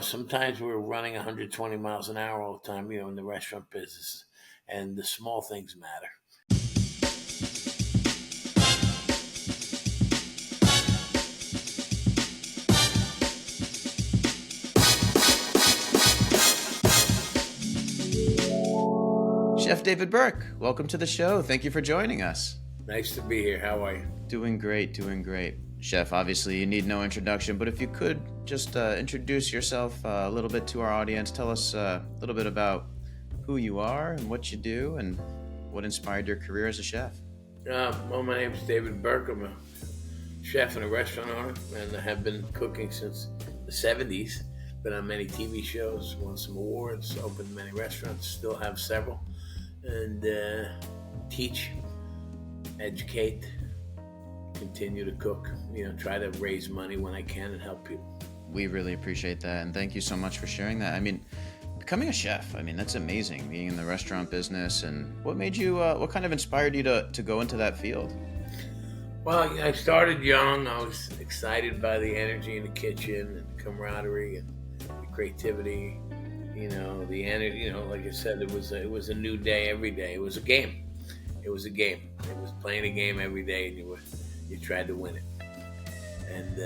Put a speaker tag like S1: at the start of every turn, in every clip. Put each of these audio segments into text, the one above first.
S1: Sometimes we're running 120 miles an hour all the time, in the restaurant business, and the small things matter.
S2: Chef David Burke, welcome to the show. Thank you for joining us.
S1: Nice to be here. How are you?
S2: Doing great, doing great. Chef, obviously you need no introduction, but if you could just introduce yourself a little bit to our audience, tell us a little bit about who you are and what you do and what inspired your career as a chef.
S1: Well, my name is David Burke. I'm a chef and a restaurant owner, and I have been cooking since the 70s. Been on many TV shows, won some awards, opened many restaurants, still have several, and teach, educate, continue to cook, try to raise money when I can and help people.
S2: We really appreciate that, and thank you so much for sharing that. I mean, becoming a chef, that's amazing, being in the restaurant business. And what made you, what kind of inspired you to go into that field?
S1: Well, I started young. I was excited by the energy in the kitchen and the camaraderie and the creativity. The energy. Like I said, it was a new day every day. It was a game. It was a game. It was playing a game every day, and you tried to win it. And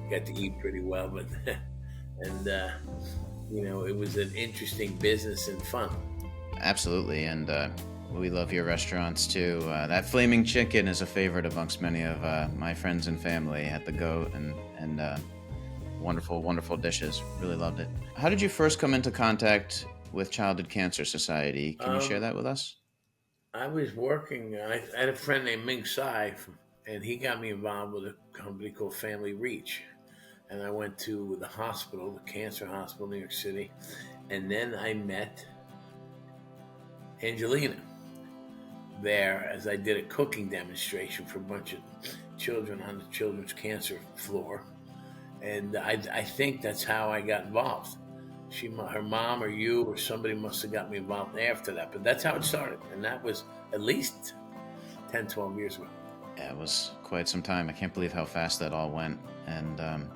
S1: got to eat pretty well, but and it was an interesting business and fun.
S2: Absolutely, and we love your restaurants too. That flaming chicken is a favorite amongst many of my friends and family at the Goat, and wonderful, wonderful dishes. Really loved it. How did you first come into contact with Childhood Cancer Society? Can you share that with us?
S1: I was working. I had a friend named Ming Tsai, and he got me involved with a company called Family Reach. And I went to the hospital, the cancer hospital in New York City, and then I met Angelina there as I did a cooking demonstration for a bunch of children on the children's cancer floor. And I think that's how I got involved. Her mom or you or somebody must have got me involved after that, but that's how it started. And that was at least 10, 12 years ago.
S2: Yeah, it was quite some time. I can't believe how fast that all went. And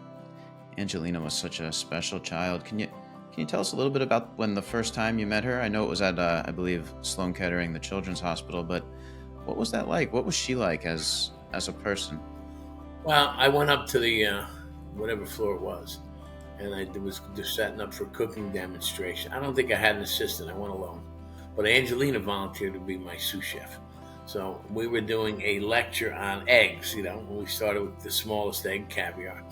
S2: Angelina was such a special child. Can you tell us a little bit about when the first time you met her? I know it was at, I believe, Sloan Kettering, the Children's Hospital, but what was that like? What was she like as a person?
S1: Well, I went up to the whatever floor it was, and I was just setting up for a cooking demonstration. I don't think I had an assistant. I went alone. But Angelina volunteered to be my sous chef. So we were doing a lecture on eggs, we started with the smallest egg, caviar,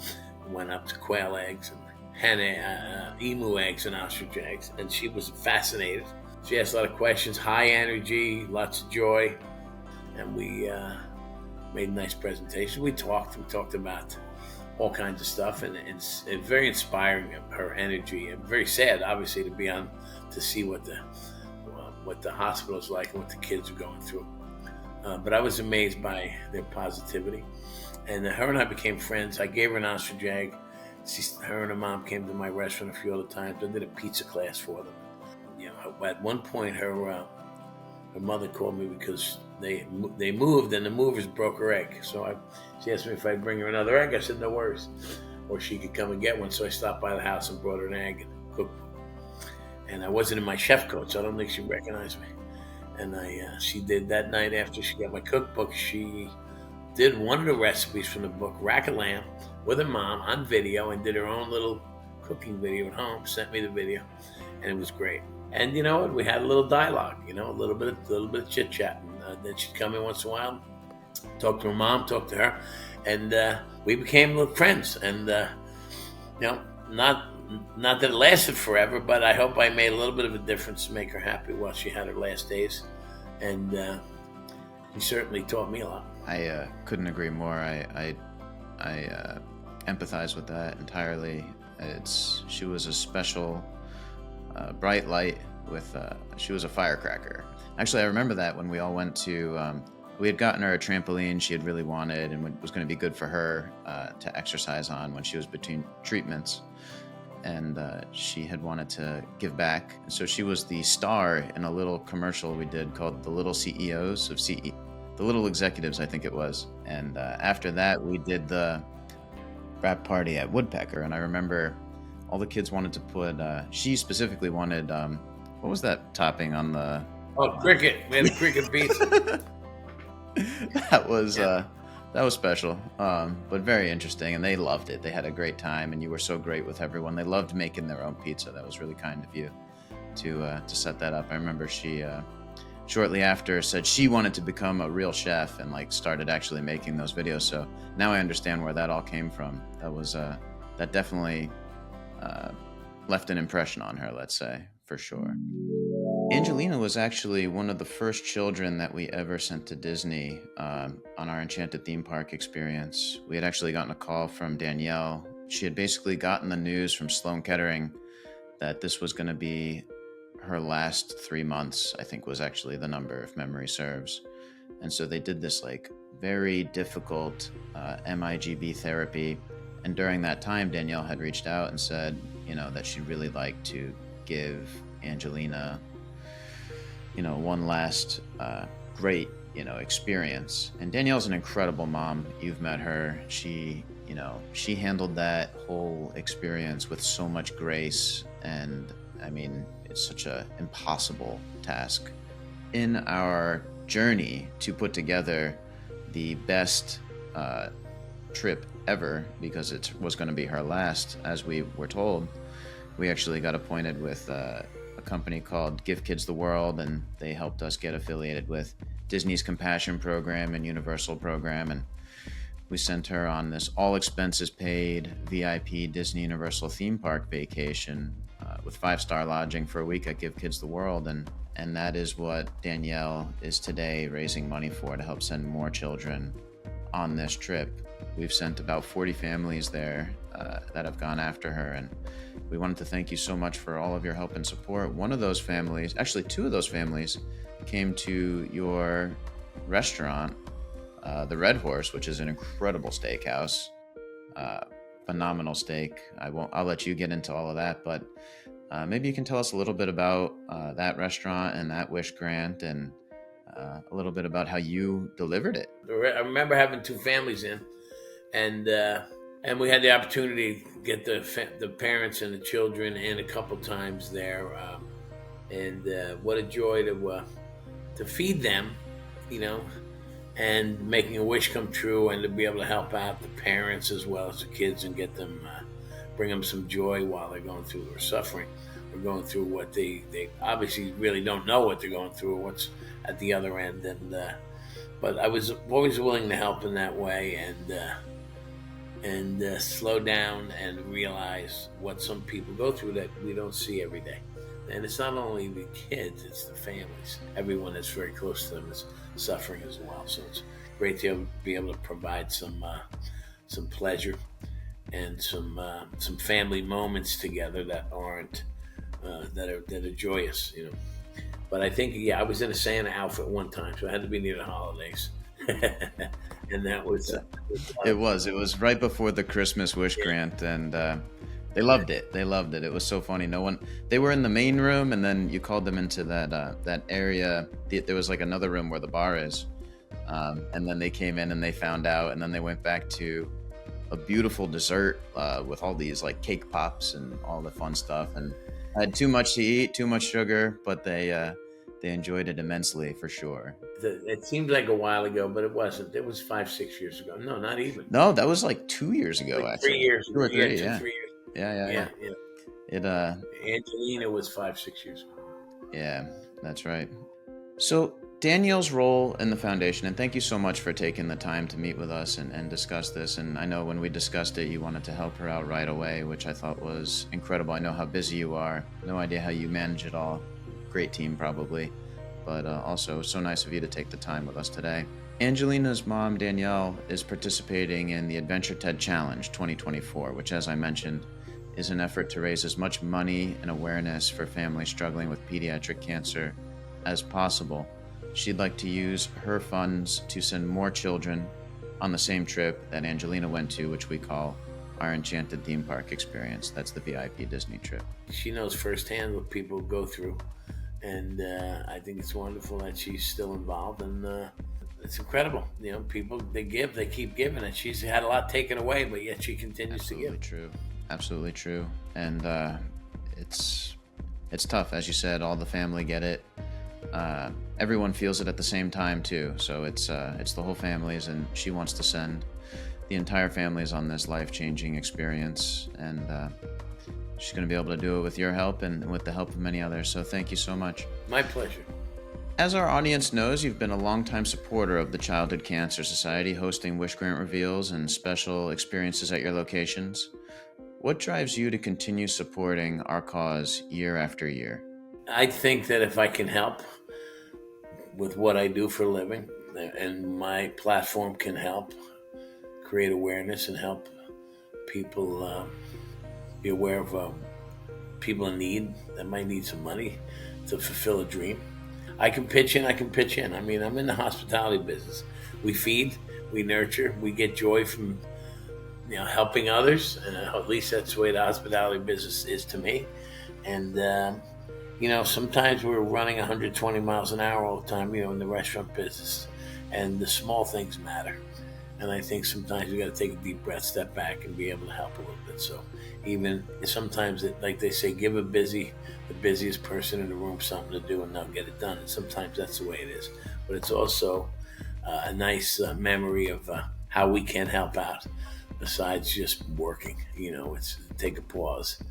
S1: went up to quail eggs and hen, emu eggs and ostrich eggs, and she was fascinated. She asked a lot of questions, high energy, lots of joy, and we made a nice presentation. We talked about all kinds of stuff, and it's very inspiring, her energy, and very sad, obviously, to be on to see what the hospital is like and what the kids are going through. But I was amazed by their positivity, and her and I became friends. I gave her an ostrich egg. Her and her mom came to my restaurant a few other times. I did a pizza class for them. At one point, her mother called me because they moved and the movers broke her egg. So she asked me if I'd bring her another egg. I said no worries, or she could come and get one. So I stopped by the house and brought her an egg and cookbook. And I wasn't in my chef coat, so I don't think she recognized me. And she did that night after she got my cookbook. She did one of the recipes from the book, rack of lamb, with her mom on video, and did her own little cooking video at home. Sent me the video, and it was great. And you know what? We had a little dialogue, a little bit of chit chat. And then she'd come in once in a while, talk to her mom, talk to her, and we became little friends. And not that it lasted forever, but I hope I made a little bit of a difference to make her happy while she had her last days. And she certainly taught me a lot.
S2: I couldn't agree more. I empathize with that entirely. She was a special, bright light she was a firecracker. Actually, I remember that when we all went to, we had gotten her a trampoline she had really wanted and was going to be good for her to exercise on when she was between treatments. And she had wanted to give back. So she was the star in a little commercial we did called The Little CEOs of CE, The Little Executives, I think it was. And after that, we did the wrap party at Woodpecker. And I remember all the kids wanted to put. She specifically wanted what was that topping on the?
S1: Oh, cricket. We had a cricket pizza.
S2: That was special, but very interesting, and they loved it. They had a great time, and you were so great with everyone. They loved making their own pizza. That was really kind of you to set that up. I remember she shortly after said she wanted to become a real chef and like started actually making those videos. So now I understand where that all came from. That definitely left an impression on her, let's say, for sure. Angelina was actually one of the first children that we ever sent to Disney on our Enchanted theme park experience. We had actually gotten a call from Danielle. She had basically gotten the news from Sloan Kettering that this was going to be her last 3 months, I think was actually the number, if memory serves. And so they did this like very difficult MIGB therapy. And during that time, Danielle had reached out and said, that she'd really like to give Angelina one last great, experience. And Danielle's an incredible mom. You've met her. She handled that whole experience with so much grace. And I mean, it's such an impossible task. In our journey to put together the best trip ever, because it was going to be her last, as we were told, we actually got appointed with a company called Give Kids the World, and they helped us get affiliated with Disney's Compassion Program and Universal Program, and we sent her on this all expenses paid VIP Disney Universal theme park vacation with 5-star lodging for a week at Give Kids the World, and that is what Danielle is today raising money for, to help send more children on this trip. We've sent about 40 families there that have gone after her, and we wanted to thank you so much for all of your help and support. One of those families, actually 2 of those families, came to your restaurant, the Red Horse, which is an incredible steakhouse, phenomenal steak. I'll let you get into all of that, but maybe you can tell us a little bit about that restaurant and that wish grant, and a little bit about how you delivered it.
S1: I remember having 2 families in, and we had the opportunity to get the parents and the children in a couple times there, and what a joy to feed them, and making a wish come true, and to be able to help out the parents as well as the kids and get them, bring them some joy while they're going through their suffering, or going through what they obviously really don't know what they're going through, or what's at the other end. And but I was always willing to help in that way, and slow down and realize what some people go through that we don't see every day. And it's not only the kids, it's the families. Everyone that's very close to them is suffering as well. So it's great to be able to provide some pleasure and some family moments together that aren't that are joyous, But I think, I was in a Santa outfit one time, so it had to be near the holidays. And that was...
S2: It was right before the Christmas wish grant, and they loved it. They loved it. It was so funny. They were in the main room, and then you called them into that area. There was like another room where the bar is. And then they came in and they found out, and then they went back to a beautiful dessert with all these like cake pops and all the fun stuff, and had too much to eat, too much sugar, but they enjoyed it immensely for sure.
S1: It seemed like a while ago, but it wasn't. It was 5-6 years ago. No, not even.
S2: No, that was like 2 years ago,
S1: like
S2: actually.
S1: 3 years.
S2: 2 or 3,
S1: yeah.
S2: 3 years. Yeah. It
S1: Angelina was 5-6 years ago.
S2: Yeah, that's right. So Danielle's role in the foundation, and thank you so much for taking the time to meet with us and discuss this. And I know when we discussed it, you wanted to help her out right away, which I thought was incredible. I know how busy you are. No idea how you manage it all. Great team, probably. But also so nice of you to take the time with us today. Angelina's mom, Danielle, is participating in the Adventure TED Challenge 2024, which, as I mentioned, is an effort to raise as much money and awareness for families struggling with pediatric cancer as possible. She'd like to use her funds to send more children on the same trip that Angelina went to, which we call our Enchanted theme park experience. That's the VIP Disney trip.
S1: She knows firsthand what people go through, and I think it's wonderful that she's still involved, and it's incredible. People, they give, they keep giving, and she's had a lot taken away, but yet she continues
S2: Absolutely
S1: to give.
S2: True. Absolutely true. And it's it's tough, as you said. All the family get it. Everyone feels it at the same time too. So it's the whole families, and she wants to send the entire families on this life-changing experience, and she's going to be able to do it with your help and with the help of many others. So thank you so much.
S1: My pleasure.
S2: As our audience knows, you've been a longtime supporter of the Childhood Cancer Society, hosting Wish Grant Reveals and special experiences at your locations. What drives you to continue supporting our cause year after year?
S1: I think that if I can help with what I do for a living, and my platform can help create awareness and help people be aware of people in need that might need some money to fulfill a dream. I can pitch in. I mean, I'm in the hospitality business. We feed, we nurture, we get joy from helping others, and at least that's the way the hospitality business is to me. And sometimes we're running 120 miles an hour all the time, in the restaurant business, and the small things matter. And I think sometimes you got to take a deep breath, step back, and be able to help a little bit. So even sometimes, like they say, give the busiest person in the room something to do, and they'll get it done. And sometimes that's the way it is. But it's also a nice memory of how we can help out besides just working. It's take a pause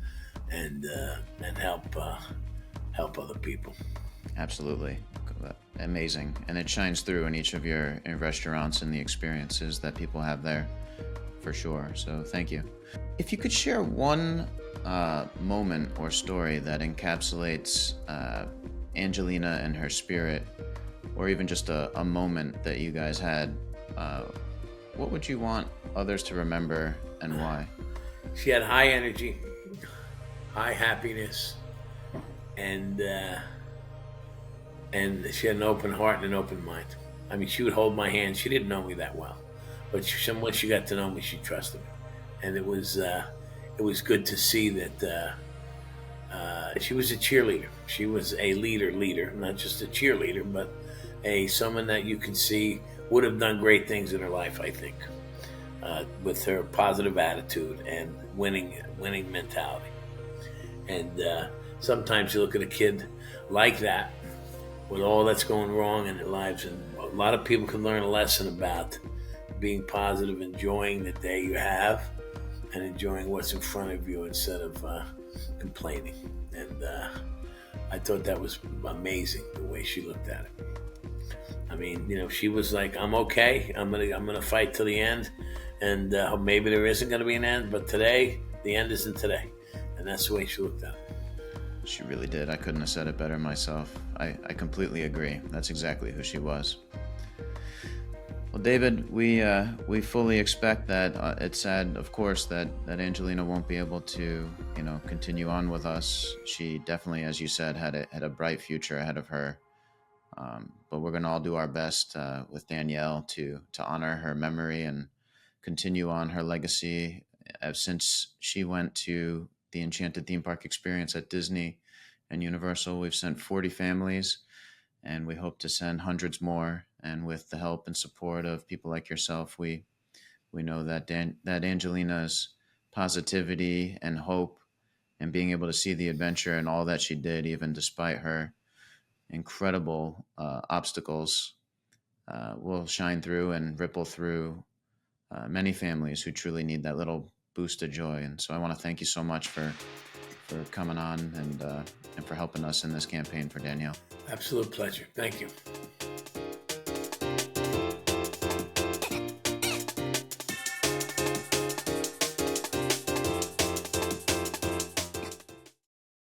S1: and help other people.
S2: Absolutely. Amazing. And it shines through in each of your restaurants and the experiences that people have there, for sure. So thank you. If you could share one moment or story that encapsulates Angelina and her spirit, or even just a moment that you guys had, what would you want others to remember, and why?
S1: She had high energy, high happiness, and she had an open heart and an open mind. I mean, she would hold my hand. She didn't know me that well, but once she got to know me, she trusted me, and it was good to see that she was a cheerleader. She was a leader, not just a cheerleader, but someone that you can see would have done great things in her life. I think with her positive attitude and winning mentality. And sometimes you look at a kid like that, with all that's going wrong in their lives, and a lot of people can learn a lesson about being positive, enjoying the day you have, and enjoying what's in front of you instead of complaining. And I thought that was amazing the way she looked at it. I mean, she was like, "I'm okay. I'm gonna fight till the end, and maybe there isn't gonna be an end, but today, the end isn't today." And that's the way she looked at it.
S2: She really did. I couldn't have said it better myself. I completely agree. That's exactly who she was. Well, David, we fully expect that. It's sad, of course, that Angelina won't be able to, continue on with us. She definitely, as you said, had a bright future ahead of her. But we're going to all do our best with Danielle to honor her memory and continue on her legacy. Since she went to the Enchanted Theme Park experience at Disney and Universal, we've sent 40 families, and we hope to send hundreds more. And with the help and support of people like yourself, we know that that Angelina's positivity and hope, and being able to see the adventure and all that she did, even despite her incredible obstacles, will shine through and ripple through many families who truly need that little boost of joy. And so I want to thank you so much for coming on and for helping us in this campaign for Danielle.
S1: Absolute pleasure. Thank you.